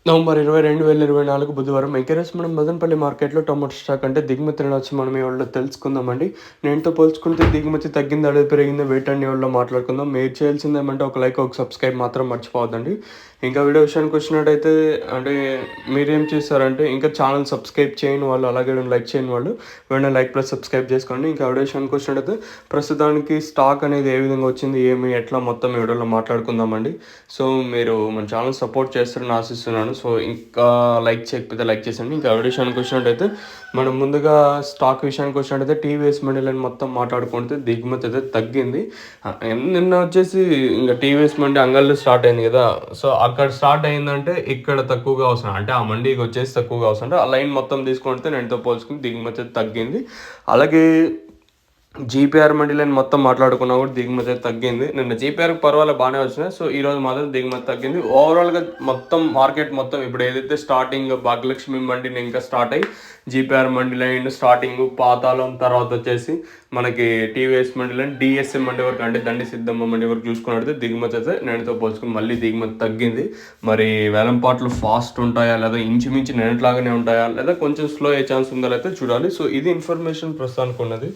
November 20, 2024 బుధవారం ఈరోజు మనం మదనపల్లి మార్కెట్‌లో టొమాటో స్టాక్ అంటే దిగుమతి ఎలా మనం ఇవాళ తెలుసుకుందామండి. నేటితో పోల్చుకుంటే దిగుమతి తగ్గిందా లేదా పెరిగిందా వేటని ఇవాళ మాట్లాడుకుందాం. మీరు చేయాల్సిందేమంటే ఒక లైక్, ఒక సబ్స్క్రైబ్ మాత్రం మర్చిపోవద్దండి. ఇంకా వీడియో విషయానికి వచ్చినట్టయితే అంటే మీరేం చేస్తారంటే ఇంకా ఛానల్ సబ్స్క్రైబ్ చేయని వాళ్ళు, అలాగే లైక్ చేయని వాళ్ళు వెంటనే లైక్ ప్లస్ సబ్స్క్రైబ్ చేసుకోండి. ఇంకా వీడియో విషయానికి వచ్చినట్టయితే ప్రస్తుతానికి స్టాక్ అనేది ఏ విధంగా వచ్చింది, ఏమి ఎట్లా మొత్తం ఈ వీడియోలో మాట్లాడుకుందామండి. సో మీరు మన ఛానల్ సపోర్ట్ చేస్తారని ఆశిస్తున్నాను. సో ఇంకా లైక్ చేయకపోతే లైక్ చేసండి. ఇంకా వీడియో విషయానికి వచ్చినట్టయితే మనం ముందుగా స్టాక్ విషయానికి వచ్చినట్టయితే టీవీఎస్ మండీలని మొత్తం మాట్లాడుకుంటే దిగుమతి అయితే తగ్గింది. నిన్న వచ్చేసి ఇంకా టీవీఎస్ మండి అంగళ్ళు స్టార్ట్ అయింది కదా. సో అక్కడ స్టార్ట్ అయిందంటే ఇక్కడ తక్కువగా అవసరం, అంటే ఆ మండీకి వచ్చేసి తక్కువగా అవసరం, అంటే ఆ లైన్ మొత్తం తీసుకుంటే నేనుతో పోల్చుకుని దిగుమతి తగ్గింది. అలాగే జీపీఆర్ మండీలని మొత్తం మాట్లాడుకున్నా కూడా దిగుమతి తగ్గింది. నిన్న జీపీఆర్కి పర్వాలేదు బాగానే వచ్చినాయి. సో ఈరోజు మాత్రం దిగుమతి తగ్గింది. ఓవరాల్గా మొత్తం మార్కెట్ మొత్తం ఇప్పుడు ఏదైతే స్టార్టింగ్ భాగ్యలక్ష్మి మండీని ఇంకా స్టార్ట్ అయ్యి జీపీఆర్ మండీ లైన్ స్టార్టింగ్ పాతాళం, తర్వాత వచ్చేసి మనకి TVS mandi line DSM mandi వరకు, అంటే దండి సిద్ధమ్మ మండీ వరకు చూసుకున్నట్టు దిగుమతి అయితే నేనుతో పోల్చుకుని మళ్ళీ దిగుమతి తగ్గింది. మరి వేలంపాట్లు ఫాస్ట్ ఉంటాయా లేదా ఇంచుమించు నిన్నట్లాగానే ఉంటాయా లేదా కొంచెం స్లో అయ్యే ఛాన్స్ ఉందా అయితే చూడాలి. సో ఇది ఇన్ఫర్మేషన్ ప్రస్తుతానికి ఉన్నది.